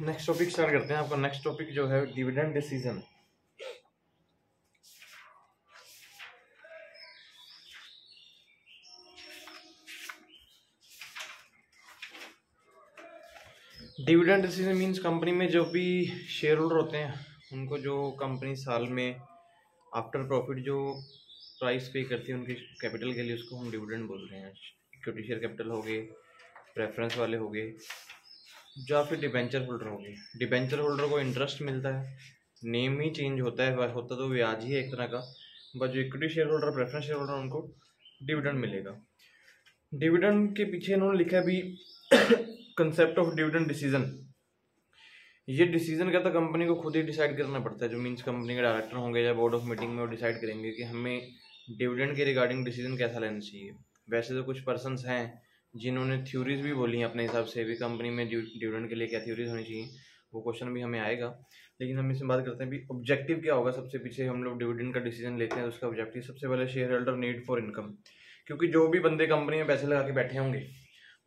Next topic start करते हैं। आपका नेक्स्ट टॉपिक जो है dividend decision. Dividend decision means company में जो भी शेयर होल्डर होते हैं उनको जो कंपनी साल में आफ्टर प्रॉफिट जो प्राइस पे करती है उनके कैपिटल के लिए, उसको हम डिविडेंड बोल रहे हैं। इक्विटी शेयर कैपिटल हो गए, प्रेफरेंस वाले हो गए, या फिर डिबेंचर होल्डर हो गए। डिबेंचर होल्डर को इंटरेस्ट मिलता है, नेम ही चेंज होता है, होता तो ब्याज ही है एक तरह का, बट जो equity share holder, preference share holder, उनको डिविडेंड मिलेगा। डिविडेंड के पीछे इन्होंने लिखा है भी कंसेप्ट ऑफ डिविडेंड डिसीजन। ये डिसीजन क्या था, कंपनी को खुद ही डिसाइड करना पड़ता है। जो मीन्स कंपनी के डायरेक्टर होंगे या बोर्ड ऑफ मीटिंग में वो डिसाइड करेंगे कि हमें डिविडेंड के रिगार्डिंग डिसीजन कैसा लेना चाहिए। वैसे तो कुछ पर्सन्स हैं जिन्होंने थ्योरीज भी बोली हैं अपने हिसाब से भी, कंपनी में डिविडेंड के लिए क्या थ्योरीज होनी चाहिए, वो क्वेश्चन भी हमें आएगा। लेकिन हम इसमें बात करते हैं भी ऑब्जेक्टिव क्या होगा। सबसे पीछे हम लोग डिविडेंड का डिसीजन लेते हैं, उसका ऑब्जेक्टिव सबसे पहले share holder need for income. क्योंकि जो भी बंदे कंपनी में पैसे लगा के बैठे होंगे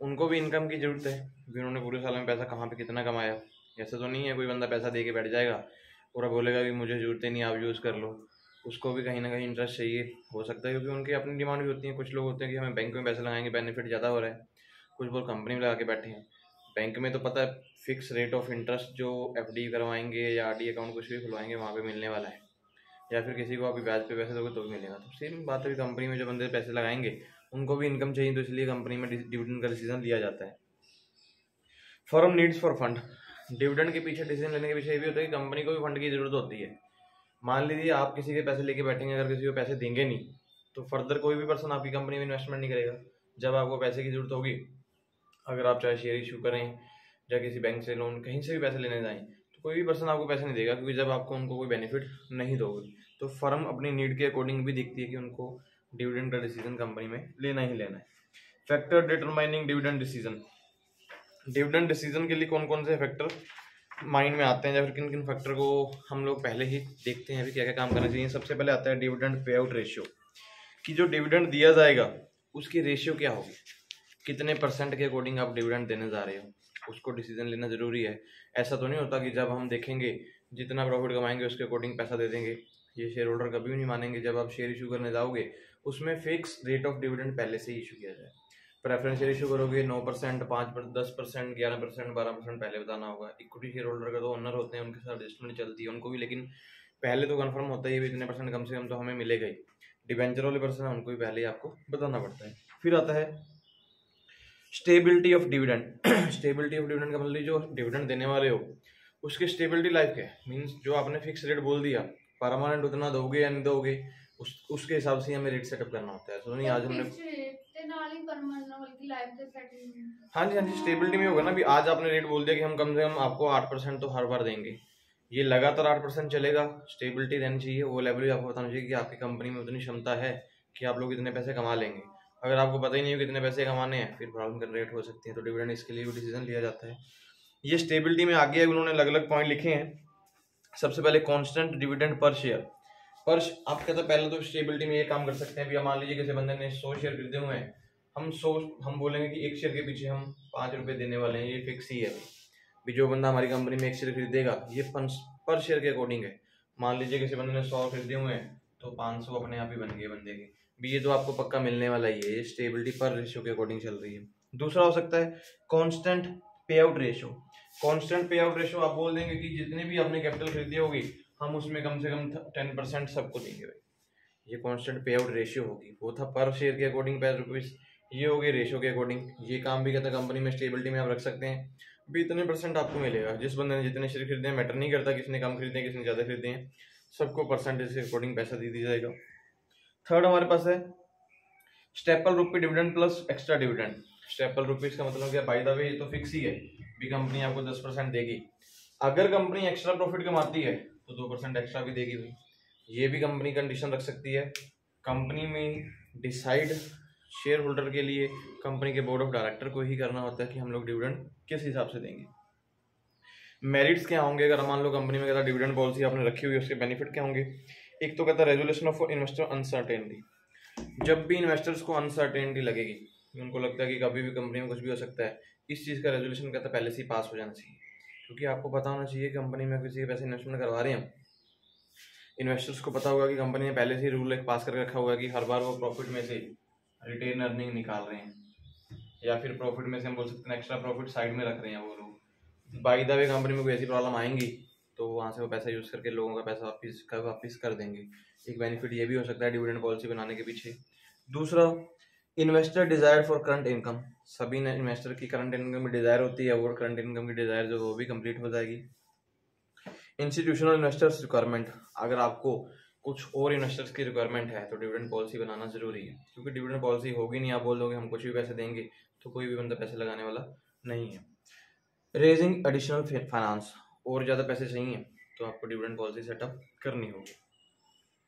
उनको भी इनकम की जरूरत है। उन्होंने पूरे साल में पैसा कहाँ पे कितना कमाया। ऐसा तो नहीं है कोई बंदा पैसा दे के बैठ जाएगा और बोलेगा कि मुझे जरूरत ही नहीं, आप यूज़ कर लो। उसको भी कहीं ना कहीं इंटरेस्ट चाहिए, हो सकता है क्योंकि उनकी अपनी डिमांड भी होती है। कुछ लोग होते हैं कि हमें बैंक में पैसे लगाएंगे, बेनिफिट ज़्यादा हो रहा है। कुछ लोग कंपनी में लगा के बैठे हैं। बैंक में तो पता है फिक्स रेट ऑफ इंटरेस्ट जो एफडी करवाएंगे या आरडी अकाउंट कुछ भी खुलवाएंगे वहाँ पे मिलने वाला है, या फिर किसी को अभी ब्याज पे पैसे दोगे तो भी मिलेगा। तो सेम बात है, कंपनी में जो बंदे पैसे लगाएंगे उनको भी इनकम चाहिए, तो इसलिए कंपनी में डिविडेंड का डिसीजन लिया जाता है। Firm needs for fund. Dividend के पीछे डिसीजन लेने के पीछे ये भी होता है कि कंपनी को भी फंड की जरूरत होती है। मान लीजिए आप किसी के पैसे लेके बैठेंगे, अगर किसी को पैसे देंगे नहीं तो फर्दर कोई भी पर्सन आपकी कंपनी में इन्वेस्टमेंट नहीं करेगा। जब आपको पैसे की जरूरत होगी, अगर आप चाहे शेयर इशू करें या किसी बैंक से लोन कहीं से भी पैसे लेने जाएं, तो कोई भी पर्सन आपको पैसे नहीं देगा, क्योंकि जब आपको उनको कोई बेनिफिट नहीं दोगे। तो फर्म अपनी नीड के अकॉर्डिंग भी देखती है कि उनको डिविडेंड का डिसीजन कंपनी में लेना ही लेना है। Factor determining dividend decision. Dividend decision के लिए कौन कौन से फैक्टर माइंड में आते हैं या फिर किन किन फैक्टर को हम लोग पहले ही देखते हैं अभी क्या क्या काम करना चाहिए। सबसे पहले आता है डिविडेंड पे आउट रेशियो, कि जो डिविडेंड दिया जाएगा उसकी रेशियो क्या होगी, कितने परसेंट के अकॉर्डिंग आप डिविडेंड देने जा रहे हो, उसको डिसीजन लेना जरूरी है। ऐसा तो नहीं होता कि जब हम देखेंगे जितना प्रॉफिट कमाएंगे उसके अकॉर्डिंग पैसा दे देंगे। ये शेयर होल्डर कभी भी नहीं मानेंगे। जब आप शेयर इशू करने जाओगे उसमें फिक्स रेट ऑफ डिविडेंड पहले से ही इशू किया जाए। प्रेफरेंस शेयर इशू करोगे 9%, 5%, 10%, 11%, 12% पहले बताना होगा। इक्विटी शेयर होल्डर का तो ओनर होते हैं, उनके साथ एडजस्टमेंट चलती है उनको भी, लेकिन पहले तो कंफर्म होता है ये भी इतने परसेंट कम से कम तो हमें मिलेगा ही। डिबेंचर वाले पर्सन है उनको भी पहले ही आपको बताना पड़ता है। फिर आता है stability of dividend. Stability of dividend का मतलब जो डिविडेंड देने वाले हो उसकी स्टेबिलिटी लाइफ क्या है। मीन्स जो आपने फिक्स रेट बोल दिया, परमानेंट उतना दोगे या नहीं दोगे, उसके हिसाब से हमें रेट सेटअप करना होता है। तो नहीं आज हमने हाँ जी स्टेबिलिटी में होगा ना। अभी आज आपने रेट बोल दिया कि हम कम से कम आपको 8% तो हर बार देंगे, ये लगातार 8% चलेगा। स्टेबिलिटी रहनी चाहिए, वो लेवल भी आपको बताना चाहिए कि आपकी कंपनी में उतनी क्षमता है कि आप लोग इतने पैसे कमा लेंगे। अगर आपको पता ही नहीं हो कितने पैसे कमाने हैं, फिर प्रॉब्लम जनरेट हो सकती है। तो डिविडेंड इसके लिए भी डिसीजन लिया जाता है। ये स्टेबिलिटी में आगे उन्होंने अलग अलग पॉइंट लिखे हैं। सबसे पहले कांस्टेंट डिविडेंड पर शेयर। पर आप कहते हैं पहले तो स्टेबिलिटी में ये काम कर सकते हैं। मान लीजिए किसी बंदे ने 100 शेयर खरीदे हुए हैं, हम बोलेंगे कि एक शेयर के पीछे हम 5 रुपये देने वाले हैं, ये फिक्स ही है। भी जो बंदा हमारी कंपनी में एक शेयर खरीदेगा ये पर शेयर के अकॉर्डिंग है। मान लीजिए किसी बंदे ने 100 खरीदे हुए हैं तो 500 अपने आप ही बन गए बंदे के भी, ये तो आपको पक्का मिलने वाला ही है। ये स्टेबिलिटी पर रेशियो के अकॉर्डिंग चल रही है। दूसरा हो सकता है कांस्टेंट पे आउट रेशियो। कांस्टेंट पे आउट रेशियो आप बोल देंगे कि जितने भी आपने कैपिटल खरीदी होगी हम उसमें कम से कम 10% सबको देंगे भाई, ये कांस्टेंट पे आउट रेशियो होगी। वो था पर शेयर के अकॉर्डिंग ₹5, ये हो गई रेशियो के अकॉर्डिंग। ये काम भी कहता है कंपनी में स्टेबिलिटी में आप रख सकते हैं भी इतने % आपको मिलेगा। जिस बंदे ने जितने शेयर खरीदे हैं मैटर नहीं करता, किसने कम खरीदे हैं किसने ज़्यादा खरीदे हैं, सबको परसेंटेज के अकॉर्डिंग पैसा दे दिया जाएगा। थर्ड हमारे पास है staple rupee dividend plus extra dividend. Staple rupees का मतलब क्या, बाय द वे ये तो फिक्स ही है भी कंपनी आपको 10% देगी। अगर कंपनी एक्स्ट्रा प्रॉफिट कमाती है तो 2% एक्स्ट्रा भी देगी भाई, ये भी कंपनी कंडीशन रख सकती है। कंपनी में डिसाइड शेयर होल्डर के लिए कंपनी के बोर्ड ऑफ डायरेक्टर को ही करना होता है कि हम लोग डिविडेंड किस हिसाब से देंगे। मेरिट्स क्या होंगे, अगर मान लो कंपनी में कहता डिविडेंड पॉलिसी आपने रखी हुई है उसके बेनिफिट क्या होंगे। एक तो कहता है रेजुलेशन ऑफ इन्वेस्टर अनसर्टेनिटी। जब भी इन्वेस्टर्स को अनसर्टेनिटी लगेगी, उनको लगता है कि कभी भी कंपनी में कुछ भी हो सकता है, इस चीज़ का रेजुलेशन कहता है पहले से ही पास हो जाना चाहिए। क्योंकि आपको पता होना चाहिए कंपनी में किसी के पैसे इन्वेस्टमेंट करवा रहे हैं, इन्वेस्टर्स को पता होगा कि कंपनी ने पहले से ही रूल एक पास करके रखा हुआ है कि हर बार वो प्रॉफिट में से रिटेन अर्निंग निकाल रहे हैं, या फिर प्रॉफिट में से हम बोल सकते हैं एक्स्ट्रा प्रॉफिट साइड में रख रहे हैं वो लोग। बाय द वे कंपनी में कोई ऐसी प्रॉब्लम आएंगी तो वहाँ से वो पैसा यूज़ करके लोगों का पैसा वापस कर देंगे। एक बेनिफिट ये भी हो सकता है डिविडेंड पॉलिसी बनाने के पीछे। दूसरा, investor desire for current income. सभी इन्वेस्टर की करंट इनकम की डिजायर होती है, वो करंट इनकम की डिजायर जो वो भी कंप्लीट हो जाएगी। इंस्टीट्यूशनल इन्वेस्टर्स रिक्वायरमेंट, अगर आपको कुछ और इन्वेस्टर्स की रिक्वायरमेंट है तो डिविडेंड पॉलिसी बनाना जरूरी है, क्योंकि डिविडेंड पॉलिसी होगी नहीं, आप बोल दोगे हम कुछ भी पैसे देंगे तो कोई भी बंदा पैसे लगाने वाला नहीं है। रेजिंग एडिशनल फाइनेंस, और ज़्यादा पैसे चाहिए तो आपको डिविडेंड पॉलिसी सेटअप करनी होगी।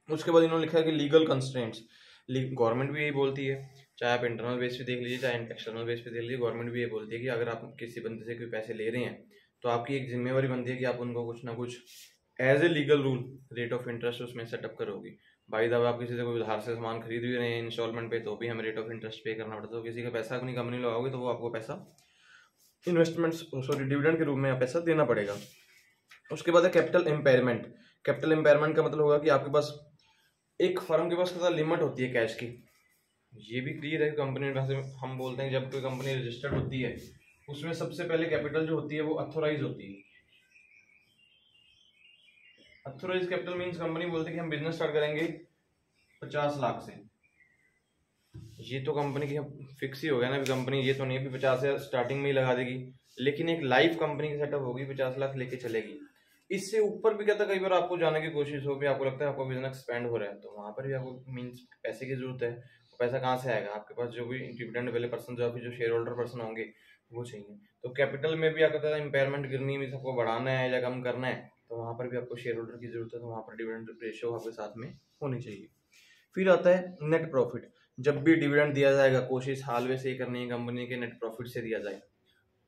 उसके बाद इन्होंने लिखा है कि लीगल कंस्ट्रेंट्स, गवर्नमेंट भी यही बोलती है, चाहे आप इंटरनल बेस पे देख लीजिए चाहे एक्सटर्नल बेस पे देख लीजिए, गवर्नमेंट भी ये बोलती है कि अगर आप किसी बंदे से कोई पैसे ले रहे हैं तो आपकी एक जिम्मेवारी बनती है कि आप उनको कुछ ना कुछ as a legal rule rate of interest उसमें सेटअप करोगे। बाई द वे आप किसी से कोई उधार से सामान खरीद भी रहे हैं इंस्टॉलमेंट पे तो भी हमें रेट ऑफ इंटरेस्ट पे करना पड़ता है, तो किसी का पैसा अपनी कंपनी लगाओगे तो वो आपको पैसा डिविडेंड के रूप में पैसा देना पड़ेगा। उसके बाद है कैपिटल एम्पायरमेंट। कैपिटल एम्पायरमेंट का मतलब होगा कि आपके पास एक फर्म के पास कितना लिमिट होती है कैश की, ये भी क्लियर है। कंपनी में हम बोलते हैं जब कोई कंपनी रजिस्टर्ड होती है उसमें सबसे पहले कैपिटल जो होती है वो अथोराइज होती है। अथोराइज कैपिटल मींस कंपनी बोलती है कि हम बिजनेस स्टार्ट करेंगे 50 लाख से। ये तो कंपनी की फिक्स ही हो गया ना, कंपनी ये तो नहीं भी 50 से स्टार्टिंग में ही लगा देगी, लेकिन एक लाइफ कंपनी की सेटअप होगी 50 लाख लेके चलेगी। इससे ऊपर भी कहता कई बार आपको जाने की कोशिश हो, भी आपको लगता है आपको बिजनेस एक्सपेंड हो रहा है तो वहां पर भी आपको मींस पैसे की जरूरत है। पैसा कहाँ से आएगा, आपके पास जो भी डिविडेंड वाले पर्सन जो शेयर होल्डर पर्सन होंगे वो चाहिए। तो कैपिटल में भी अगर इम्पेयरमेंट गिरनी में सबको बढ़ाना है या कम करना है तो वहां पर भी आपको शेयर होल्डर की जरूरत है, तो वहां पर डिविडेंड रेशियो आपके साथ में होनी चाहिए। फिर आता है नेट प्रॉफिट। जब भी डिविडेंड दिया जाएगा कोशिश हाल में से ये करनी है कंपनी के नेट प्रॉफिट से दिया जाए।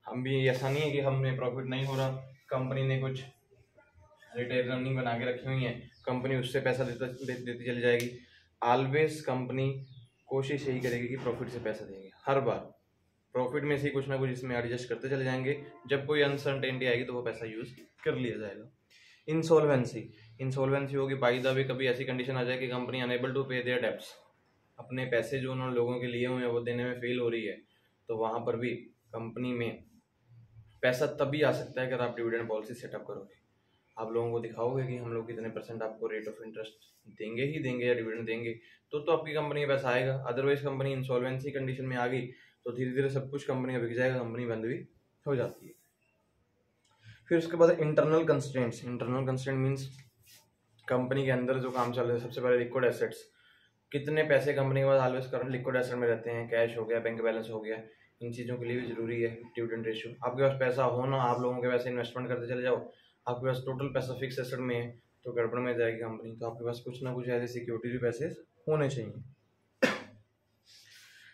हम भी ऐसा नहीं है कि हमने प्रॉफिट नहीं हो रहा, कंपनी ने कुछ रिटेल अर्निंग बना के रखी हुई है, कंपनी उससे पैसा देती चली जाएगी। ऑलवेज कंपनी कोशिश यही करेगी कि प्रॉफिट से पैसा देंगे, हर बार प्रॉफिट में से कुछ ना कुछ इसमें एडजस्ट करते चले जाएंगे। जब कोई अनसर्टेनिटी आएगी तो वो पैसा यूज कर लिया जाएगा। इंसॉल्वेंसी होगी बाई द वे, कभी ऐसी कंडीशन आ जाए कि कंपनी अनेबल टू पे देयर डेब्ट्स, अपने पैसे जो उन्होंने लोगों के लिए हुए हैं वो देने में फेल हो रही है, तो वहां पर भी कंपनी में पैसा तभी आ सकता है अगर आप डिविडेंड पॉलिसी सेटअप करोगे। आप लोगों को दिखाओगे कि हम लोग कितने % आपको रेट ऑफ इंटरेस्ट देंगे ही देंगे या डिविडेंड देंगे, तो आपकी कंपनी में पैसा आएगा। अदरवाइज कंपनी इंसॉल्वेंसी कंडीशन में आ गई तो धीरे धीरे सब कुछ कंपनी का बिक जाएगा, कंपनी बंद भी हो जाती है। फिर उसके बाद internal constraints. Internal constraint means company के अंदर जो काम चल रहा है। सबसे पहले लिक्विड एसेट्स, कितने पैसे कंपनी के पास ऑलवेज करंट लिक्विड एसेट में रहते हैं, कैश हो गया, बैंक बैलेंस हो गया, इन चीज़ों के लिए भी जरूरी है डिविडेंड रेशियो। आपके पास पैसा हो ना, आप लोगों के पैसे इन्वेस्टमेंट करते चले जाओ, आपके पास टोटल पैसा फिक्स एसेट में है तो गड़बड़ में जाएगी कंपनी। तो आपके पास कुछ ना कुछ ऐसे सिक्योरिटी भी पैसे होने चाहिए।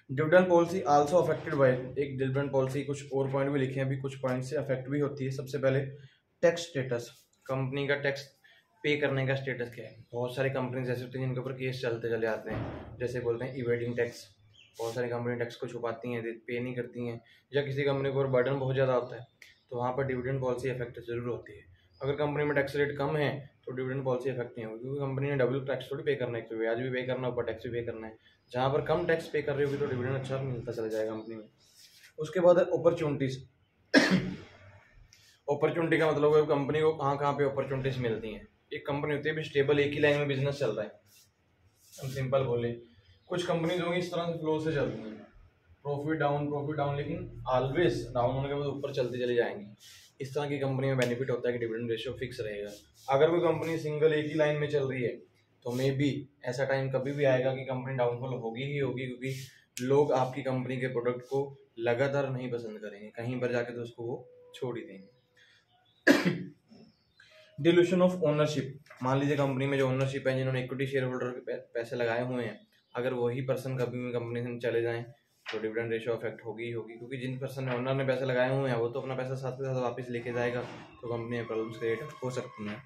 Dividend policy also affected by, एक डिविडेंड पॉलिसी कुछ और पॉइंट भी लिखे हैं, अभी कुछ पॉइंट से अफेक्ट भी होती है। सबसे पहले टैक्स स्टेटस, कंपनी का टैक्स पे करने का स्टेटस क्या है। बहुत सारी कंपनीज ऐसे होती हैं जिनके ऊपर केस चलते चले आते हैं, जैसे बोलते हैं इवेडिंग टैक्स। बहुत सारी कंपनी टैक्स को छुपाती हैं, पे नहीं करती हैं, या किसी कंपनी के ऊपर बर्डन बहुत ज़्यादा होता है तो वहाँ पर डिविडेंड पॉलिसी इफेक्ट जरूर होती है। अगर कंपनी में टैक्स रेट कम है तो डिविडेंड पॉलिसी इफेक्ट नहीं होगी, क्योंकि कंपनी ने डबल टैक्स थोड़ी पे करना है, तो ब्याज भी पे करना है ऊपर टैक्स भी पे करना है। जहाँ पर कम टैक्स पे कर रही होगी तो डिविडेंड अच्छा मिलता चला जाएगा कंपनी में। उसके बाद है अपॉर्चुनिटीज। अपॉर्चुनिटी का मतलब है कंपनी को कहाँ कहाँ पे अपॉर्चुनिटीज मिलती हैं। एक कंपनी होती है भी स्टेबल, एक ही लाइन में बिजनेस चल रहा है, हम सिंपल बोले। कुछ कंपनीज होंगी इस तरह से फ्लो से चलती हैं, प्रॉफिट डाउन, लेकिन ऑलवेज डाउन होने के बाद ऊपर चलती चली जाएंगी। इस तरह की कंपनी में बेनिफिट होता है कि डिविडेंड रेशियो फिक्स रहेगा। अगर कोई कंपनी सिंगल एक ही लाइन में चल रही है तो मे बी ऐसा टाइम कभी भी आएगा कि कंपनी डाउनफॉल होगी ही होगी, क्योंकि लोग आपकी कंपनी के प्रोडक्ट को लगातार नहीं पसंद करेंगे, कहीं पर जाके तो उसको वो छोड़ ही देंगे। डिल्यूशन ऑफ ओनरशिप, मान लीजिए कंपनी में जो ओनरशिप है, जिन्होंने इक्विटी शेयर होल्डर पैसे लगाए हुए हैं, अगर वही पर्सन कभी भी कंपनी से चले जाएं तो डिविडेंड रेशियो अफेक्ट होगी ही होगी, क्योंकि जिन पर्सन ने ओनर ने पैसे लगाए हुए हैं वो तो अपना पैसा साथ के साथ वापस लेके जाएगा, तो कंपनी में प्रॉब्लम्स क्रिएट हो सकती हैं।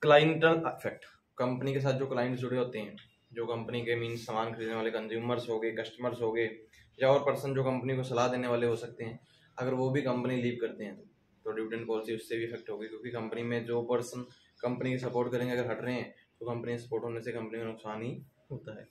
क्लाइंटल इफेक्ट, कंपनी के साथ जो क्लाइंट जुड़े होते हैं, जो कंपनी के मीन सामान खरीदने वाले कंज्यूमर्स हो गए, कस्टमर्स हो गए, या और पर्सन जो कंपनी को सलाह देने वाले हो सकते हैं। अगर वो भी कंपनी लीव करते हैं तो डिविडेंड पॉलिसी उससे भी इफेक्ट होगी, क्योंकि कंपनी में जो पर्सन कंपनी की सपोर्ट करेंगे अगर हट रहे हैं तो कंपनी सपोर्ट होने से कंपनी में नुकसान ही होता है।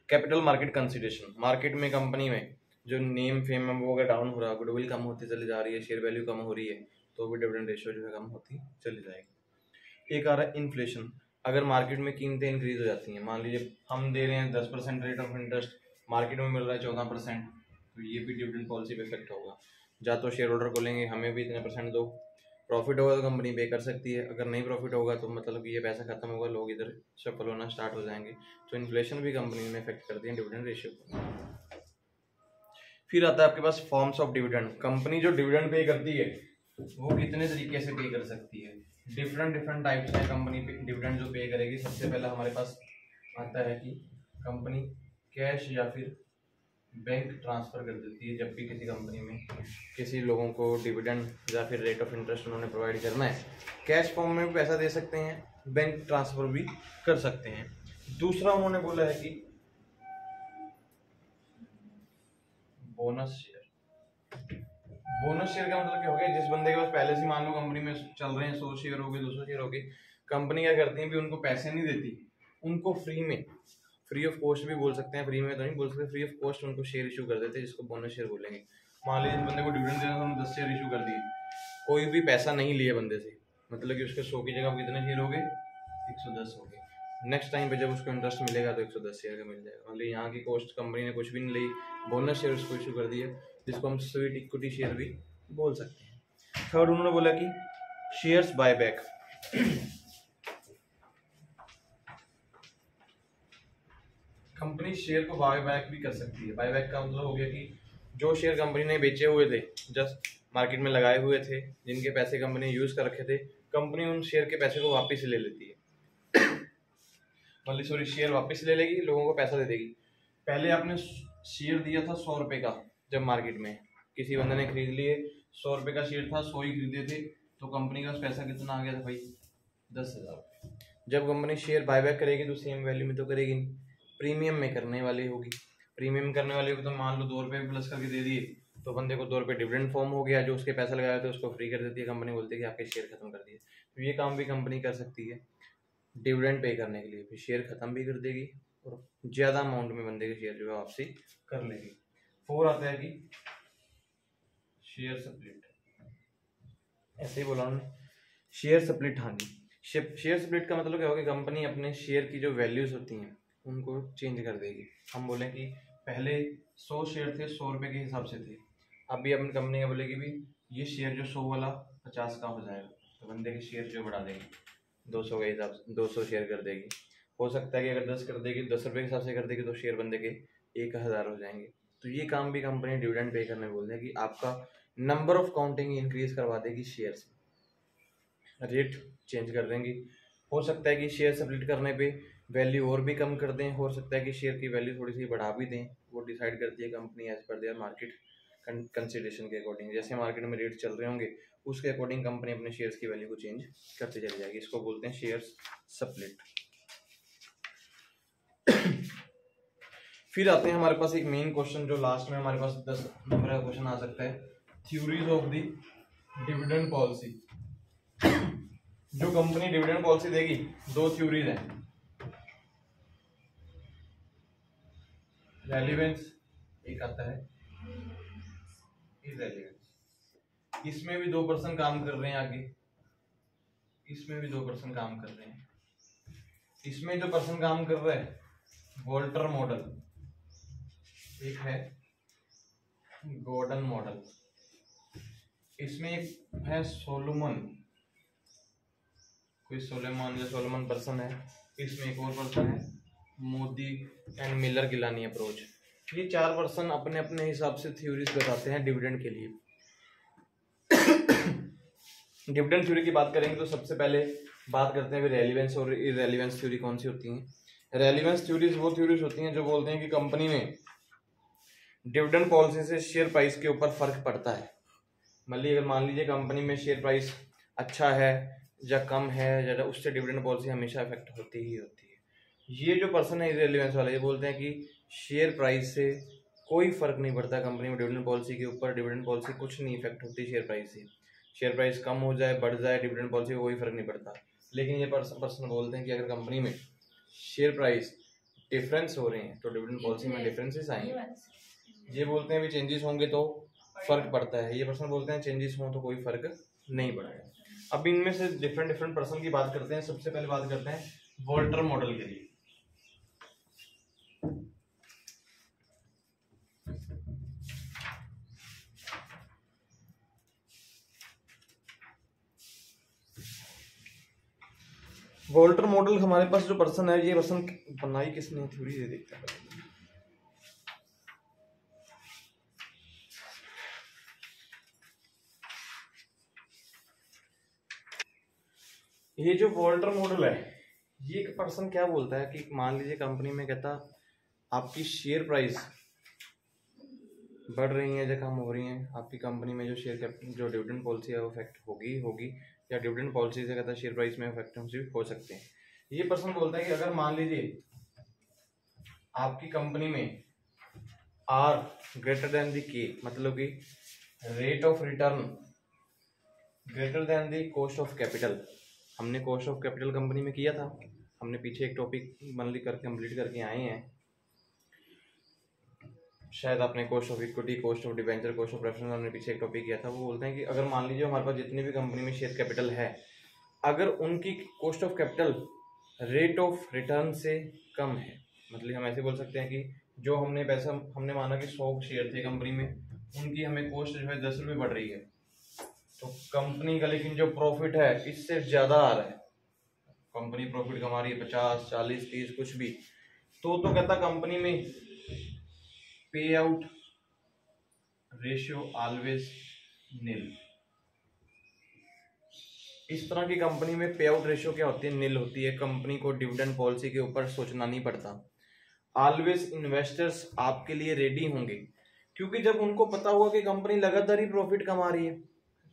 कैपिटल मार्केट कंसिडरेशन, मार्केट में कंपनी में जो नेम फेम है वो अगर डाउन हो रहा है, गुडविल कम होती चली जा रही है, शेयर वैल्यू कम हो रही है, तो भी डिविडेंड रेशियो जो है कम होती चली जाएगी। एक आ रहा है इन्फ्लेशन, अगर मार्केट में कीमतें इंक्रीज हो जाती हैं, मान लीजिए हम दे रहे हैं 10% रेट ऑफ इंटरेस्ट, मार्केट में मिल रहा है 14%, तो ये भी डिविडेंड पॉलिसी पे इफेक्ट होगा। या तो शेयर होल्डर बोलेंगे हमें भी इतने % दो, प्रॉफिट होगा तो कंपनी पे कर सकती है, अगर नहीं प्रॉफिट होगा तो मतलब ये पैसा खत्म होगा, लोग इधर शफल होना स्टार्ट हो जाएंगे। तो इन्फ्लेशन भी कंपनी में इफेक्ट करती है डिविडेंड रेशियो को। फिर आता है आपके पास फॉर्म्स ऑफ डिविडेंड, कंपनी जो डिविडेंड पे करती है वो कितने तरीके से पे कर सकती है, डिफरेंट टाइप्स है कंपनी पे डिविडेंड जो पे करेगी। सबसे पहले हमारे पास आता है कि कंपनी कैश या फिर बैंक ट्रांसफर कर देती है, जब भी किसी कंपनी में किसी लोगों को डिविडेंड या फिर रेट ऑफ इंटरेस्ट उन्होंने प्रोवाइड करना है, कैश फॉर्म में भी पैसा दे सकते हैं, बैंक ट्रांसफर भी कर सकते हैं। दूसरा उन्होंने बोला है कि बोनस शेयर। बोनस शेयर का मतलब क्या हो गया, जिस बंदे के पास पहले से मान लो कंपनी में चल रहे हैं 100 शेयर हो गए, 200 शेयर हो गए, कंपनी क्या करती है भी उनको पैसे नहीं देती, उनको फ्री में, फ्री ऑफ कॉस्ट भी बोल सकते हैं, फ्री में तो नहीं बोल सकते, फ्री ऑफ कॉस्ट उनको शेयर इशू कर देते हैं, जिसको बोनस शेयर बोलेंगे। मान लीजिए बंदे को डिविडेंड देना, उन्होंने 10 शेयर इशू कर दिए, कोई भी पैसा नहीं लिए बंदे से, मतलब कि उसके 100 की जगह कितने शेयर हो गए, 110 हो गए। नेक्स्ट टाइम पे जब उसको इंटरेस्ट मिलेगा तो 110 शेयर का मिल जाएगा। मतलब यहाँ की कॉस्ट कंपनी ने कुछ भी नहीं ली, बोनस शेयर उसको इशू कर दिया, जिसको हम स्वीट इक्विटी शेयर भी बोल सकते हैं। थर्ड उन्होंने बोला कि शेयर्स बायबैक, कंपनी शेयर को बायबैक भी कर सकती है। बायबैक का मतलब हो गया कि जो शेयर कंपनी ने बेचे हुए थे, जस्ट मार्केट में लगाए हुए थे, जिनके पैसे कंपनी ने यूज कर रखे थे, कंपनी उन शेयर के पैसे को वापस ले लेती है, मतलब सॉरी शेयर वापस ले लेगी, लोगों को पैसा दे देगी। पहले आपने शेयर दिया था 100 रुपए का, जब मार्केट में किसी बंदे ने खरीद लिए, 100 रुपए का शेयर था, 100 ही खरीदे थे, तो कंपनी का पैसा कितना आ गया था भाई, 10,000। जब कंपनी शेयर बायबैक करेगी तो सेम वैल्यू में तो करेगी नहीं, प्रीमियम में करने वाली होगी। प्रीमियम करने वाली होगी तो मान लो 2 रुपये प्लस करके दे दिए, तो बंदे को 2 रुपये डिविडेंड फॉर्म हो गया, जो उसके पैसा लगाए थे उसको फ्री कर देती है कंपनी, बोलती है कि आपके शेयर खत्म कर दिए। तो ये काम भी कंपनी कर सकती है डिविडेंड पे करने के लिए, फिर शेयर खत्म भी कर देगी और ज़्यादा अमाउंट में बंदे के शेयर जो है वापसी कर लेगी। 4 आता है कि शेयर स्प्लिट, ऐसे ही बोला उन्होंने, शेयर स्प्लिट। हाँ जी, शेयर स्प्लिट का मतलब क्या होगा, कंपनी अपने शेयर की जो वैल्यूज होती हैं उनको चेंज कर देगी। हम बोले कि पहले 100 शेयर थे, 100 रुपये के हिसाब से थे, अभी अपनी कंपनी का बोलेगी भी ये शेयर जो 100 वाला 50 का हो जाएगा, तो बंदे के शेयर जो बढ़ा देगी, 200 के हिसाब से 200 शेयर कर देगी। हो सकता है कि अगर 10 कर देगी, 10 रुपये के हिसाब से कर देगी, तो शेयर बंदे के 1000 हो जाएंगे। तो ये काम भी कंपनी डिविडेंड पे करने बोलते हैं कि आपका नंबर ऑफ काउंटिंग इंक्रीज करवा देगी, शेयर्स रेट चेंज कर देंगी। हो सकता है कि शेयर स्प्लिट करने पे वैल्यू और भी कम कर दें, हो सकता है कि शेयर की वैल्यू थोड़ी सी बढ़ा भी दें, वो डिसाइड करती है company as per their market consideration के अकॉर्डिंग। जैसे मार्केट में रेट चल रहे होंगे उसके अकॉर्डिंग कंपनी अपने शेयर्स की वैल्यू को चेंज करती चली जाएगी, इसको बोलते हैं शेयर्स स्प्लिट। फिर आते हैं हमारे पास एक मेन क्वेश्चन, जो लास्ट में हमारे पास 10 नंबर का क्वेश्चन आ सकता है, theories of the dividend policy. जो कंपनी डिविडेंड पॉलिसी देगी, 2 थ्योरीज हैं, रेलिवेंस एक आता है इररेलेवेंस। इसमें भी 2% काम कर रहे हैं, आगे इसमें भी 2% काम कर रहे हैं। इसमें जो पर्सन काम कर रहा है वोल्टर मॉडल, एक है गॉर्डन मॉडल, इसमें एक है सोलोमन, कोई सोलोमन पर्सन है, इसमें एक और पर्सन है मोदी एंड मिलर गिलानी अप्रोच। ये 4 पर्सन अपने अपने हिसाब से थ्योरीज बताते हैं डिविडेंड के लिए। डिविडेंड थ्योरी की बात करेंगे तो सबसे पहले बात करते हैं रेलिवेंस और इररेलेवेंस थ्योरी कौन सी होती हैं। रेलिवेंस थ्योरीज वो थ्योरीज होती हैं जो बोलते हैं कि कंपनी में डिविडेंड पॉलिसी से शेयर प्राइस के ऊपर फर्क पड़ता है। मतलब अगर मान लीजिए कंपनी में शेयर प्राइस अच्छा है या कम है ज़्यादा, उससे डिविडेंड पॉलिसी हमेशा इफेक्ट होती ही होती है। ये जो पर्सन है इररेलेवेंस वाले, ये बोलते हैं कि शेयर प्राइस से कोई फ़र्क नहीं पड़ता कंपनी में डिविडेंड पॉलिसी के ऊपर। डिविडेंड पॉलिसी कुछ नहीं इफेक्ट होती शेयर प्राइस से। शेयर प्राइस कम हो जाए बढ़ जाए डिविडेंड पॉलिसी को कोई फ़र्क नहीं पड़ता। लेकिन ये पर्सन बोलते हैं कि अगर कंपनी में शेयर प्राइस डिफरेंस हो रहे हैं तो डिविडेंड पॉलिसी में डिफरेंसेस आएंगे। ये बोलते हैं भी चेंजेस होंगे तो फ़र्क पड़ता है। ये पर्सन बोलते हैं चेंजेस हों तो कोई फ़र्क नहीं पड़ेगा। अब इनमें से डिफरेंट पर्सन की बात करते हैं। सबसे पहले बात करते हैं वोल्टर मॉडल के लिए। वोल्टर मॉडल हमारे पास जो पर्सन है, ये पर्सन बनाई किसने थ्योरी दे देखते हैं। ये जो वोल्टर मॉडल है, ये एक पर्सन क्या बोलता है कि मान लीजिए कंपनी में कहता आपकी शेयर प्राइस बढ़ रही है या कम हो रही है, आपकी कंपनी में जो डिविडेंड पॉलिसी है वो इफेक्ट होगी या डिविडेंड पॉलिसी से कहता शेयर प्राइस में इफेक्ट हो सकते हैं। ये पर्सन बोलता है कि अगर मान लीजिए आपकी कंपनी में आर ग्रेटर देन दी के, मतलब कि rate of return greater than the cost of capital. हमने कॉस्ट ऑफ कैपिटल कंपनी में किया था, हमने पीछे एक टॉपिक कंप्लीट करके आए हैं, शायद आपने cost of equity, cost of debenture, cost of preference हमने पीछे एक टॉपिक किया था। वो बोलते हैं कि अगर मान लीजिए हमारे पास जितनी भी कंपनी में शेयर कैपिटल है, अगर उनकी cost of capital rate of return से कम है, मतलब हम ऐसे बोल सकते हैं कि जो हमने माना कि 100 शेयर थे कंपनी में, उनकी हमें कॉस्ट जो है 10 रुपये बढ़ रही है, तो कंपनी का लेकिन जो प्रॉफिट है इससे ज़्यादा आ रहा है, कंपनी प्रॉफिट कमा रही है 50, 40, 30 कुछ भी, तो कहता कंपनी में पे आउट रेशियो ऑलवेज नील। इस तरह की कंपनी में पे आउट रेशियो क्या होती है, नील होती है। कंपनी को डिविडेंड पॉलिसी के ऊपर सोचना नहीं पड़ता। ऑलवेज इन्वेस्टर्स आपके लिए रेडी होंगे, क्योंकि जब उनको पता होगा कि कंपनी लगातार ही प्रॉफिट कमा रही है,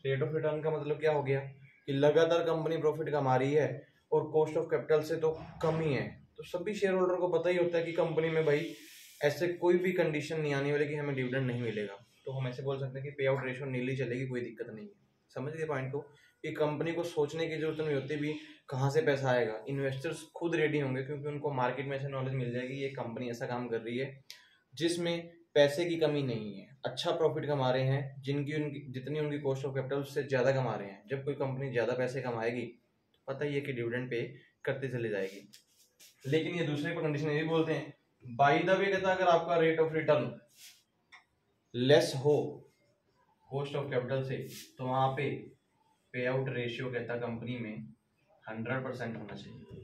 रेट ऑफ रिटर्न का मतलब क्या हो गया कि लगातार कंपनी प्रॉफिट कमा रही है और कॉस्ट ऑफ कैपिटल से तो कम ही है, तो सभी शेयर होल्डर को पता ही होता है कि कंपनी में भाई ऐसे कोई भी कंडीशन नहीं आने वाली कि हमें डिविडेंड नहीं मिलेगा। तो हम ऐसे बोल सकते हैं कि पे आउट रेशियो नीली चलेगी, कोई दिक्कत नहीं है। समझ गए पॉइंट को, कि कंपनी को सोचने की जरूरत नहीं होती भी कहाँ से पैसा आएगा। इन्वेस्टर्स खुद रेडी होंगे, क्योंकि उनको मार्केट में ऐसा नॉलेज मिल जाएगी ये कंपनी ऐसा काम कर रही है जिसमें पैसे की कमी नहीं है, अच्छा प्रॉफिट कमा रहे हैं, जितनी उनकी कॉस्ट ऑफ कैपिटल उससे ज़्यादा कमा रहे हैं। जब कोई कंपनी ज़्यादा पैसे कमाएगी तो पता ही है कि डिविडेंड पे करते चले जाएगी। लेकिन ये दूसरे पर कंडीशन ये भी बोलते हैं, बाय द वे कहता है अगर आपका रेट ऑफ रिटर्न लेस हो कॉस्ट ऑफ कैपिटल से, तो वहां पे आउट रेशियो कहता कंपनी में 100% होना चाहिए।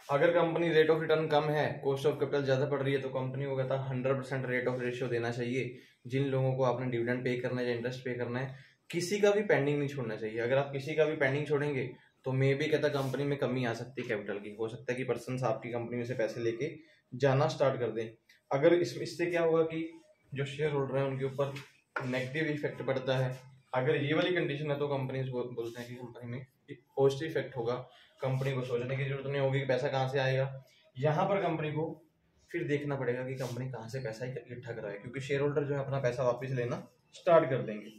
अगर कंपनी रेट ऑफ रिटर्न कम है, कॉस्ट ऑफ कैपिटल ज़्यादा पड़ रही है, तो कंपनी को कहता 100% रेट ऑफ रेशियो देना चाहिए। जिन लोगों को आपने डिविडेंड पे करना है या इंटरेस्ट पे करना है, किसी का भी पेंडिंग नहीं छोड़ना चाहिए। अगर आप किसी का भी पेंडिंग छोड़ेंगे तो मे भी कहता कंपनी में कमी आ सकती है कैपिटल की, हो सकता है कि पर्सन आपकी कंपनी में से पैसे लेके जाना स्टार्ट कर दें। अगर इससे क्या होगा कि जो शेयर होल्डर है उनके ऊपर नेगेटिव इफेक्ट पड़ता है। अगर ये वाली कंडीशन है तो कंपनी बोलते हैं कि कंपनी में पॉजिटिव इफेक्ट होगा, कंपनी को सोचने की जरूरत नहीं होगी कि पैसा कहाँ से आएगा। यहाँ पर कंपनी को फिर देखना पड़ेगा कि कंपनी कहाँ से पैसा इकट्ठा कराए, क्योंकि शेयर होल्डर जो है अपना पैसा वापस लेना स्टार्ट कर देंगे।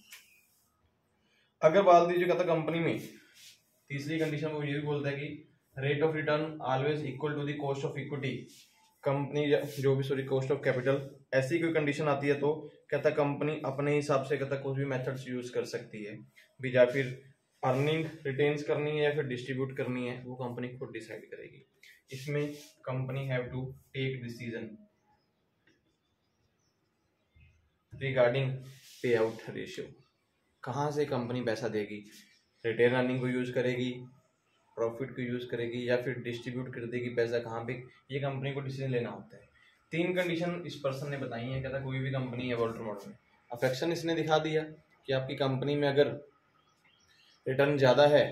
अगर बात दीजिए कहता कंपनी में तीसरी कंडीशन वो ये भी बोलता है कि rate of return always equal to the cost of equity, company जो भी कॉस्ट ऑफ कैपिटल, ऐसी कोई कंडीशन आती है तो कहता कंपनी अपने हिसाब से कहता कुछ भी मेथड्स यूज कर सकती है भी, या फिर अर्निंग रिटेन्स करनी है या फिर डिस्ट्रीब्यूट करनी है, वो कंपनी खुद डिसाइड करेगी। इसमें company have to take decision regarding payout ratio, कहाँ से कंपनी पैसा देगी, रिटेन अर्निंग को यूज करेगी, प्रॉफिट को यूज करेगी, या फिर डिस्ट्रीब्यूट कर देगी पैसा कहाँ पे, ये कंपनी को डिसीजन लेना होता है। 3 कंडीशन इस पर्सन ने बताई है। कहता कोई भी कंपनी है वोल्टर मॉडल में, अफेक्शन इसने दिखा दिया कि आपकी कंपनी में अगर रिटर्न ज़्यादा है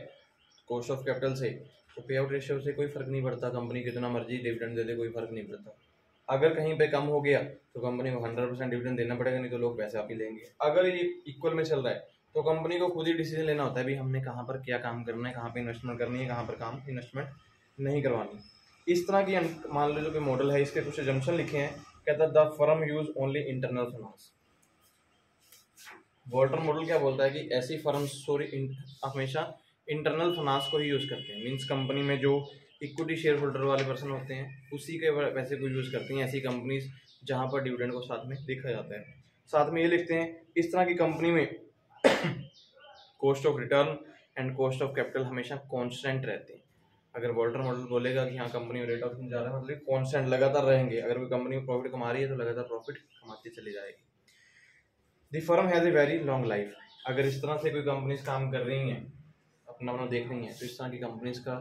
कॉस्ट ऑफ कैपिटल से, तो पे आउट रेशियो से कोई फर्क नहीं पड़ता, कंपनी कितना मर्जी डिविडेंड दे दे कोई फर्क नहीं पड़ता। अगर कहीं पे कम हो गया तो कंपनी को 100% डिविडेंड देना पड़ेगा, नहीं तो लोग पैसे आप ही लेंगे। अगर ये इक्वल में चल रहा है तो कंपनी को खुद ही डिसीजन लेना होता है भी हमने कहाँ पर क्या काम करना है, कहाँ पे इन्वेस्टमेंट करनी है, कहाँ पर काम इन्वेस्टमेंट नहीं करवानी। इस तरह की मान लो जो कि मॉडल है, इसके कुछ एजम्पशन लिखे हैं कहता है the firm use only internal finance. Walter model क्या बोलता है कि ऐसी फर्म हमेशा इंटरनल फाइनेंस को ही यूज करते हैं। मींस कंपनी में जो इक्विटी शेयर होल्डर वाले पर्सन होते हैं उसी के पैसे को यूज करती हैं ऐसी कंपनीज जहां पर डिविडेंड को साथ में लिखा जाता है। साथ में ये लिखते हैं इस तरह की कंपनी में cost of return and cost of capital हमेशा कांस्टेंट रहते हैं। अगर वॉल्टर मॉडल बोलेगा कि हाँ कंपनी में रेट ऑफ रिटर्न जा रहा है मतलब कांस्टेंट लगातार रहेंगे। अगर कोई कंपनी प्रॉफिट कमा रही है तो लगातार प्रॉफिट कमाती चली जाएगी। दी firm has a very long life. अगर इस तरह से कोई कंपनीज काम कर रही हैं अपना अपना देख रही हैं तो इस तरह की कंपनीज का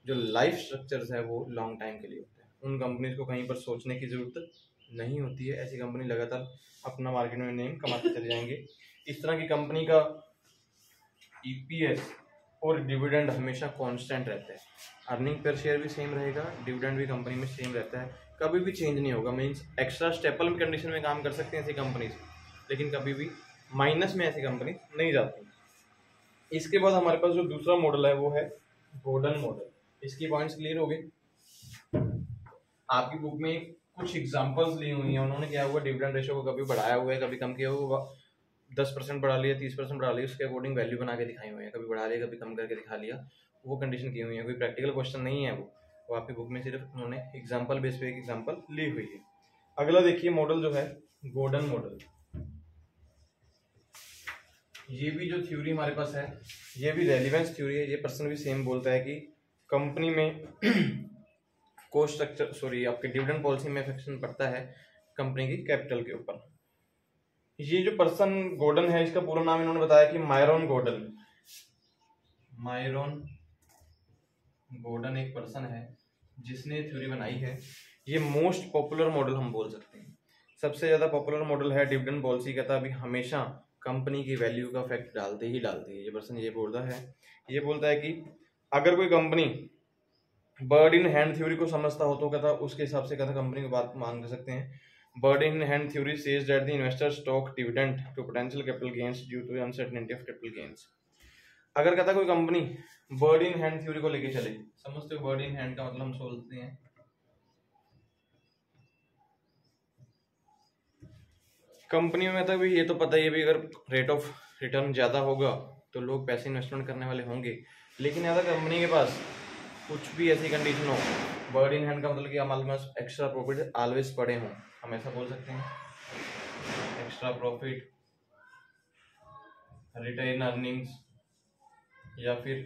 जो लाइफ स्ट्रक्चर्स है वो लॉन्ग टाइम के लिए होता है। उन कंपनीज को कहीं पर सोचने की जरूरत नहीं होती है। ऐसी कंपनी लगातार अपना मार्केट में नेम कमाते चले जाएंगे। इस तरह की कंपनी का ईपीएस और डिविडेंड हमेशा कांस्टेंट रहता है। अर्निंग पर शेयर भी सेम रहेगा, डिविडेंड भी कंपनी में सेम रहता है, कभी भी चेंज नहीं होगा। मींस एक्स्ट्रा स्टेपल कंडीशन में काम कर सकते हैं ऐसी कंपनीज, लेकिन कभी भी माइनस में ऐसी कंपनी नहीं जाती। इसके बाद हमारे पास जो दूसरा मॉडल है वो है गॉर्डन मॉडल। इसकी पॉइंट्स क्लियर हो गए। आपकी बुक में कुछ एग्जांपल्स ली हुई हैं। उन्होंने क्या हुआ डिविडेंड रेशियो को कभी बढ़ाया हुआ है, कभी कम किया हुआ, 10% बढ़ा लिया, 30% बढ़ा लिया, उसके अकॉर्डिंग वैल्यू बना के दिखाई हुई है। कभी बढ़ा लिया, कभी कम करके दिखा लिया, वो कंडीशन की हुई है। कोई प्रैक्टिकल क्वेश्चन नहीं है वो आपकी बुक में सिर्फ उन्होंने एग्जाम्पल बेस पे एक एग्जाम्पल ली हुई है। अगला देखिए मॉडल जो है गॉर्डन मॉडल। ये भी जो थ्योरी हमारे पास है ये भी रेलिवेंस थ्योरी है। ये पर्सन भी सेम बोलता है कि कंपनी में कॉस्ट स्ट्रक्चर आपके डिविडेंड पॉलिसी में इफेक्शन पड़ता है कंपनी की कैपिटल के ऊपर। ये जो पर्सन गॉर्डन है इसका पूरा नाम इन्होंने बताया कि मायरन गॉर्डन। मायरन गॉर्डन एक पर्सन है जिसने थ्योरी बनाई है। ये मोस्ट पॉपुलर मॉडल हम बोल सकते हैं, सबसे ज्यादा पॉपुलर मॉडल है डिविडेंड पॉलिसी का। अभी हमेशा कंपनी की वैल्यू का इफेक्ट डालते ही ये पर्सन ये बोलता है। ये बोलता है कि अगर कोई company bird in hand theory को समझता हो तो कहता उसके हिसाब से कहता कंपनी की बात मान कर सकते हैं। Bird in hand theory says that the investor stock dividend to potential capital gains due to uncertainty of capital gains. अगर कहता कोई company bird in hand theory को लेके चले, समझते हो बर्ड इन हैंड का मतलब हम सोचते हैं कंपनी में तक भी ये तो पता ही है भी अगर रेट ऑफ रिटर्न ज़्यादा होगा तो लोग पैसे इन्वेस्टमेंट करने वाले होंगे। लेकिन अगर कंपनी के पास कुछ भी ऐसी कंडीशन हो, बर्ड इन हैंड का मतलब कि हमारे पास एक्स्ट्रा प्रॉफिट ऑलवेज पड़े हों, हम ऐसा बोल सकते हैं एक्स्ट्रा प्रॉफिट, रिटेन अर्निंग्स या फिर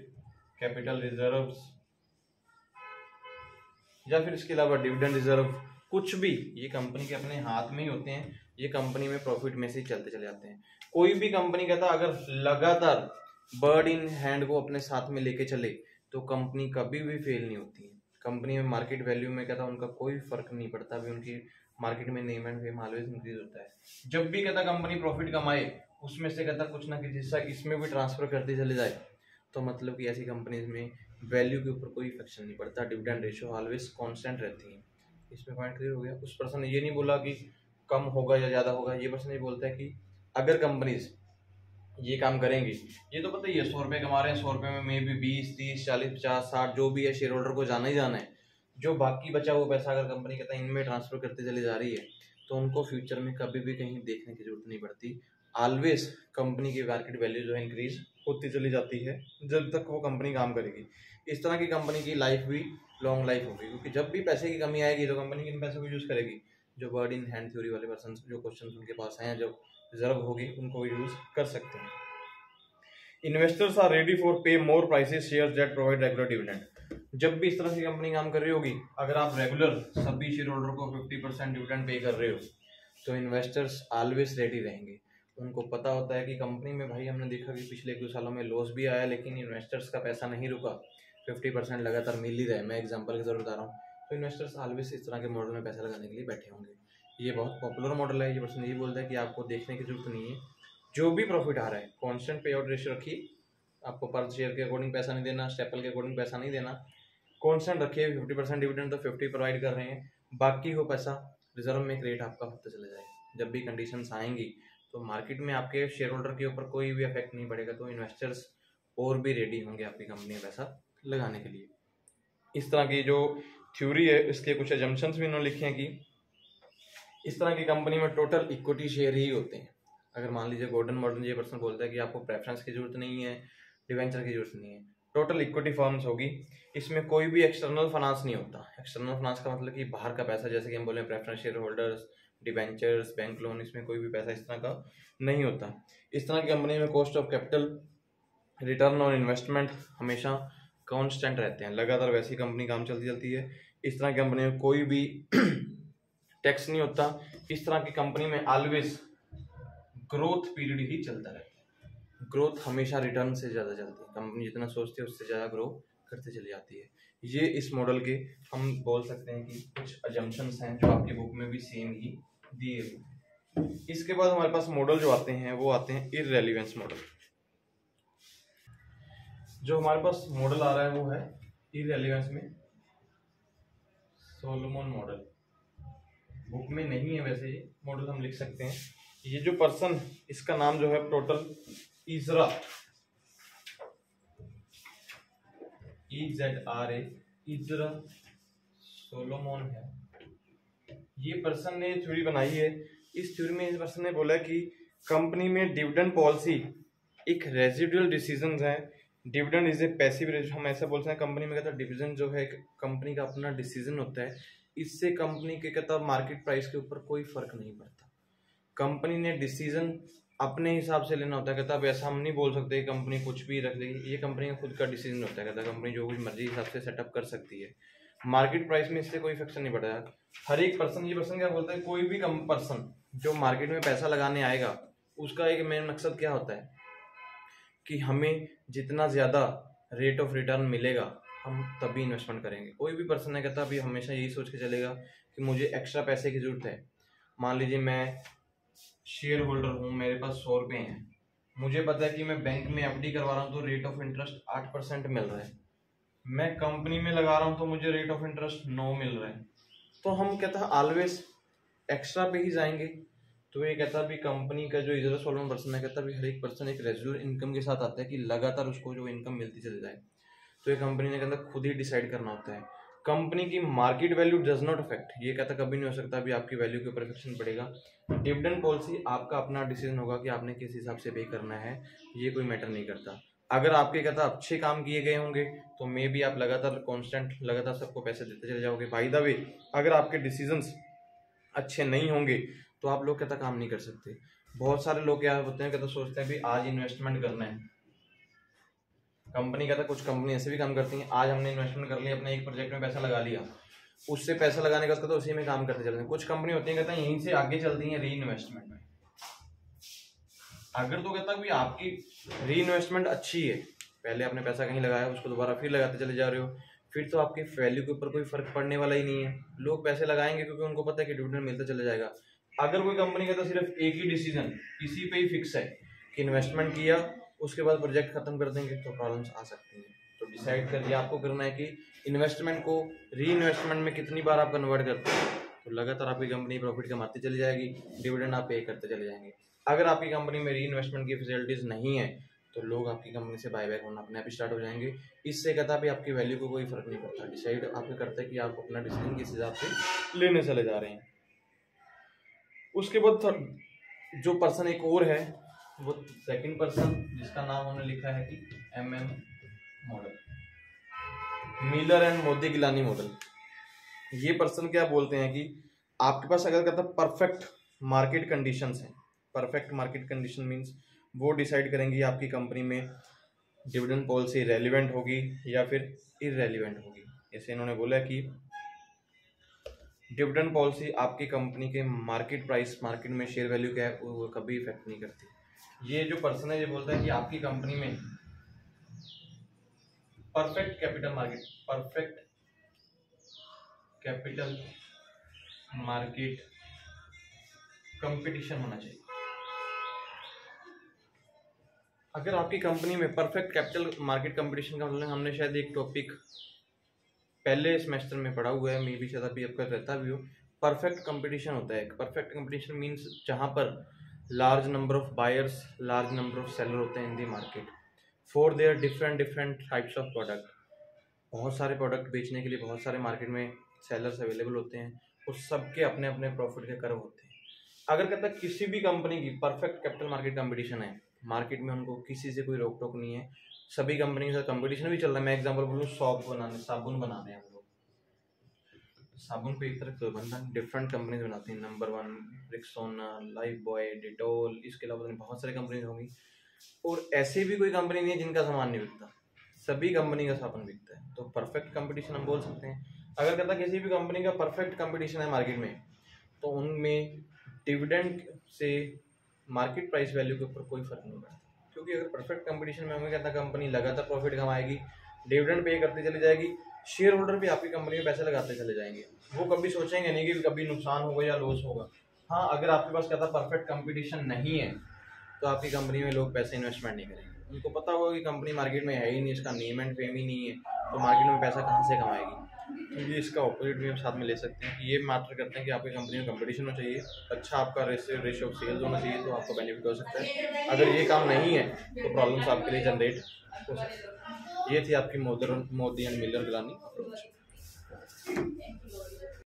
कैपिटल रिजर्व्स या फिर इसके अलावा डिविडेंड रिजर्व, कुछ भी ये कंपनी के अपने हाथ में ही होते हैं। ये कंपनी में प्रॉफिट में से ही चलते चले जाते हैं। कोई भी कंपनी कहता अगर लगातार बर्ड इन हैंड को अपने साथ में लेके चले तो कंपनी कभी भी फेल नहीं होती है। कंपनी में मार्केट वैल्यू में कहता उनका कोई फर्क नहीं पड़ता, अभी उनकी मार्केट में name and fame always increase होता है। जब भी कहता कंपनी प्रॉफिट कमाए उसमें से कहता कुछ ना कुछ हिस्सा इसमें भी ट्रांसफर करते चले जाए, तो मतलब कि ऐसी कंपनीज में वैल्यू के ऊपर कोई इफेक्शन नहीं पड़ता, डिविडेंड रेशियो ऑलवेज कांस्टेंट रहती है। इसमें पॉइंट क्लियर हो गया। उस पर्सन ने ये नहीं बोला कि कम होगा या ज़्यादा होगा, ये पर्सन ये बोलता है कि अगर कंपनीज ये काम करेंगी, ये तो पता ही है 100 रुपये कमा रहे हैं, 100 रुपये में मे बी 20, 30, 40, 50, 60 जो भी है शेयर होल्डर को जाना ही जाना है। जो बाकी बचा हुआ पैसा अगर कंपनी कहता है इनमें ट्रांसफर करते चली जा रही है तो उनको फ्यूचर में कभी भी कहीं देखने की जरूरत नहीं पड़ती। ऑलवेज कंपनी की मार्केट वैल्यू जो है इंक्रीज होती चली जाती है जब तक वो कंपनी काम करेगी। इस तरह की कंपनी की लाइफ भी लॉन्ग लाइफ होगी, क्योंकि जब भी पैसे की कमी आएगी तो कंपनी किन पैसों को यूज करेगी, जो बर्ड इन हैंड थ्योरी वाले पर्सन जो क्वेश्चन उनके पास हैं जो रिजर्व होगी उनको यूज कर सकते हैं। Investors are ready for pay more prices shares that provide regular dividend. जब भी इस तरह की कंपनी काम कर रही होगी, अगर आप रेगुलर सभी शेयर होल्डर को 50% डिविडेंड पे कर रहे हो तो इन्वेस्टर्स ऑलवेज रेडी रहेंगे। उनको पता होता है कि कंपनी में भाई हमने देखा कि पिछले 1-2 सालों में लॉस भी आया लेकिन इन्वेस्टर्स का पैसा नहीं रुका, 50% लगातार मिल ही रहा है। मैं एग्जांपल के तौर पर बता रहा हूँ, तो इन्वेस्टर्स ऑलवेज इस तरह के मॉडल में पैसा लगाने के लिए बैठे होंगे। ये बहुत पॉपुलर मॉडल है। ये पर्सन ये बोलता है कि आपको देखने की जरूरत नहीं है, जो भी प्रॉफिट आ रहा है कांस्टेंट पे आउट रेशियो रखिए, आपको पर शेयर के अकॉर्डिंग पैसा नहीं देना, स्टेपल के अकॉर्डिंग पैसा नहीं देना, कांस्टेंट रखिए। 50% डिविडेंड तो 50 प्रोवाइड कर रहे हैं, बाकी वो पैसा रिजर्व में क्रिएट आपका होता चला जाएगा। जब भी कंडीशंस आएंगी तो मार्केट में आपके शेयर होल्डर के ऊपर कोई भी इफेक्ट नहीं पड़ेगा, तो इन्वेस्टर्स और भी रेडी होंगे आपकी कंपनी में पैसा लगाने के लिए। इस तरह की जो थ्योरी है इसके कुछ एजम्पशंस भी इन्होंने लिखे हैं कि इस तरह की कंपनी में टोटल इक्विटी शेयर ही होते हैं। अगर मान लीजिए गॉर्डन मॉर्डन ये पर्सन बोलता है कि आपको प्रेफरेंस की जरूरत नहीं है, डिवेंचर की जरूरत नहीं है, टोटल इक्विटी फर्म्स होगी। इसमें कोई भी एक्सटर्नल फाइनेंस नहीं होता। एक्सटर्नल फाइनेंस का मतलब कि बाहर का पैसा, जैसे कि हम बोले preference share holders, debentures, bank loan, इसमें कोई भी पैसा इस तरह का नहीं होता। इस तरह की कंपनी में cost of capital, return on investment हमेशा कांस्टेंट रहते हैं, लगातार वैसी कंपनी काम चलती है। इस तरह की कंपनी में कोई भी टैक्स नहीं होता। इस तरह की कंपनी में ऑलवेज ग्रोथ पीरियड ही चलता रहता है। ग्रोथ हमेशा रिटर्न से ज़्यादा चलती है। कंपनी जितना सोचती है उससे ज़्यादा ग्रो करते चली जाती है। ये इस मॉडल के हम बोल सकते हैं कि कुछ अजम्पशंस हैं जो आपकी बुक में भी सेम ही दिए हुए हैं। इसके बाद हमारे पास मॉडल जो आते हैं वो आते हैं इररेलेवेंस मॉडल। जो हमारे पास मॉडल आ रहा है वो है इररेलेवेंस में सोलोमन मॉडल। बुक में नहीं है वैसे ये मॉडल, हम लिख सकते हैं। ये जो पर्सन, इसका नाम जो है टोटल इजरा, EZRA, इजरा सोलोमन है। ये पर्सन ने थ्योरी बनाई है। इस थ्योरी में इस पर्सन ने बोला कि कंपनी में डिविडेंड पॉलिसी एक रेजिडुअल डिसीजन है। डिविडेंड इज ए पैसिव, हम ऐसा बोलते हैं कंपनी में कहता है डिविडेंड जो है कंपनी का अपना डिसीजन होता है। इससे कंपनी के कहता मार्केट प्राइस के ऊपर कोई फर्क नहीं पड़ता। कंपनी ने डिसीजन अपने हिसाब से लेना होता है। कहता अब ऐसा हम नहीं बोल सकते कंपनी कुछ भी रख देगी, ये कंपनी का खुद का डिसीजन होता है। कहता कंपनी जो कुछ मर्जी हिसाब से सेटअप कर सकती है। मार्केट प्राइस में इससे कोई इफेक्शन नहीं पड़ता। हर एक पर्सन, ये पर्सन क्या बोलता है, कोई भी पर्सन जो मार्केट में पैसा लगाने आएगा उसका एक मेन मकसद क्या होता है कि हमें जितना ज़्यादा रेट ऑफ रिटर्न मिलेगा हम तभी इन्वेस्टमेंट करेंगे। कोई भी पर्सन है कहता अभी हमेशा यही सोच के चलेगा कि मुझे एक्स्ट्रा पैसे की जरूरत है। मान लीजिए मैं शेयर होल्डर हूँ, मेरे पास 100 रुपये हैं, मुझे पता है कि मैं बैंक में FD करवा रहा हूँ तो रेट ऑफ इंटरेस्ट 8% मिल रहा है, मैं कंपनी में लगा रहा हूँ तो मुझे रेट ऑफ इंटरेस्ट 9 मिल रहा है। तो हम कहता है ऑलवेज एक्स्ट्रा पे ही जाएंगे। तो ये कहता भी कंपनी का जो इजरा सोलोमन पर्सन है कहता भी हर एक पर्सन एक रेगुलर इनकम के साथ आता है कि लगातार उसको जो इनकम मिलती चली जाए। तो ये कंपनी ने कहता खुद ही डिसाइड करना होता है। कंपनी की market value does not affect, ये कहता कभी नहीं हो सकता भी आपकी वैल्यू के ऊपर इफेक्शन पड़ेगा। डिविडेंड पॉलिसी आपका अपना डिसीजन होगा कि आपने किस हिसाब से पे करना है, ये कोई मैटर नहीं करता। अगर आपके कहता अच्छे काम किए गए होंगे तो मे भी आप लगातार कांस्टेंट लगातार सबको पैसे देते चले जाओगे। बाय द वे अगर आपके डिसीजंस अच्छे नहीं होंगे तो आप लोग कहता काम नहीं कर सकते। बहुत सारे लोग क्या होते हैं कहता सोचते हैं भी आज इन्वेस्टमेंट करना है, कंपनी कहता कुछ कंपनी ऐसे भी काम करती हैं, आज हमने इन्वेस्टमेंट कर लिया, अपने एक प्रोजेक्ट में पैसा लगा लिया, उससे पैसा लगाने का तो उसी में काम करते चलते हैं। कुछ कंपनी होती है कहता है यहीं से आगे चलती हैं री इन्वेस्टमेंट में। अगर तो कहता भी आपकी री इन्वेस्टमेंट अच्छी है, पहले आपने पैसा कहीं लगाया उसको दोबारा फिर लगाते चले जा रहे हो, फिर तो आपकी वैल्यू के ऊपर कोई फर्क पड़ने वाला ही नहीं है। लोग पैसे लगाएंगे क्योंकि उनको पता है कि डिविडेंड मिलता चला जाएगा। अगर कोई कंपनी का तो सिर्फ एक ही डिसीजन इसी पे ही फिक्स है कि इन्वेस्टमेंट किया उसके बाद प्रोजेक्ट खत्म कर देंगे तो प्रॉब्लम्स आ सकती हैं। तो डिसाइड करिए आपको करना है कि इन्वेस्टमेंट को री इन्वेस्टमेंट में कितनी बार आप कन्वर्ट करते हैं, तो लगातार आपकी कंपनी प्रॉफिट कमाती चली जाएगी, डिविडेंड आप पे करते चले जाएंगे। अगर आपकी कंपनी में री इन्वेस्टमेंट की फैसिलिटीज नहीं है तो लोग आपकी कंपनी से बायबैक होना अपने आप ही स्टार्ट हो जाएंगे। इससे कहता भी आपकी वैल्यू को कोई फर्क नहीं पड़ता। डिसाइड आपको करता है कि आप अपना डिसीजन किस हिसाब से लेने चले जा रहे हैं। उसके बाद जो पर्सन एक और है वो सेकंड पर्सन, जिसका नाम उन्होंने लिखा है कि MM model, Miller and Modigliani model. ये पर्सन क्या बोलते हैं कि आपके पास अगर कहता परफेक्ट मार्केट कंडीशंस हैं, परफेक्ट मार्केट कंडीशन मींस वो डिसाइड करेंगी आपकी कंपनी में डिविडेंड पॉलिसी रेलिवेंट होगी या फिर इररेलिवेंट होगी। जैसे इन्होंने बोला कि डिविडेंड पॉलिसी आपकी कंपनी के मार्केट प्राइस, मार्केट में शेयर वैल्यू क्या है वो कभी इफेक्ट नहीं करती। ये जो पर्सन है ये बोलता है कि आपकी कंपनी में परफेक्ट कैपिटल मार्केट कंपटीशन होना चाहिए। अगर आपकी कंपनी में परफेक्ट कैपिटल मार्केट कंपटीशन का मतलब, हमने शायद एक टॉपिक पहले सेमेस्टर में पढ़ा हुआ है, मे भी शायद अभी आपका रहता भी हो, परफेक्ट कंपटीशन होता है। परफेक्ट कंपटीशन मींस जहां पर large number of buyers, large number of seller होते हैं in the market for their different types of product. बहुत सारे प्रोडक्ट बेचने के लिए बहुत सारे मार्केट में सेलर्स अवेलेबल होते हैं उस सबके अपने अपने प्रॉफिट के कर्व होते हैं। अगर कहता है किसी भी कंपनी की परफेक्ट कैपिटल मार्केट कंपटीशन है, मार्केट में उनको किसी से कोई रोक टोक नहीं है, सभी कंपनी के साथ कंपटीशन भी चल रहा है। मैं एग्जांपल बोलूँ, साबुन बनाने हैं हम लोग, साबुन पे एक तरह से बनता है, डिफरेंट कंपनीज बनाती हैं, नंबर 1, रिक्सोना, लाइफ बॉय, डिटोल, इसके अलावा बहुत सारी कंपनीज होंगी। और ऐसी भी कोई कंपनी नहीं है जिनका सामान नहीं बिकता, सभी कंपनी का सामान बिकता है। तो परफेक्ट कंपटीशन हम बोल सकते हैं। अगर कहता किसी भी कंपनी का परफेक्ट कंपटीशन है मार्केट में, तो उनमें डिविडेंड से मार्केट प्राइस वैल्यू के ऊपर कोई फर्क नहीं पड़ता, क्योंकि अगर परफेक्ट कंपटीशन में हमें कहता कंपनी लगातार प्रॉफिट कमाएगी, डिविडेंड पे करती चली जाएगी, शेयर होल्डर भी आपकी कंपनी में पैसे लगाते चले जाएंगे, वो कभी सोचेंगे नहीं कि कभी नुकसान होगा या लॉस होगा। हाँ, अगर आपके पास कहता परफेक्ट कंपटीशन नहीं है तो आपकी कंपनी में लोग पैसे इन्वेस्टमेंट नहीं करेंगे। उनको पता होगा कि कंपनी मार्केट में है ही नहीं, इसका नेम एंड फेम ही नहीं है, तो मार्केट में पैसा कहाँ से कमाएगी। क्योंकि इसका ऑपोजिट भी हम साथ में ले सकते हैं कि ये मैटर करते हैं कि आपकी कंपनी में कंपटीशन होना चाहिए, अच्छा आपका रेशियो ऑफ सेल्स होना चाहिए, तो आपको बेनिफिट हो सकता है। अगर ये काम नहीं है तो प्रॉब्लम्स आपके लिए जनरेट हो सकती है। ये थी आपकी Modi and Miller Gilani approach.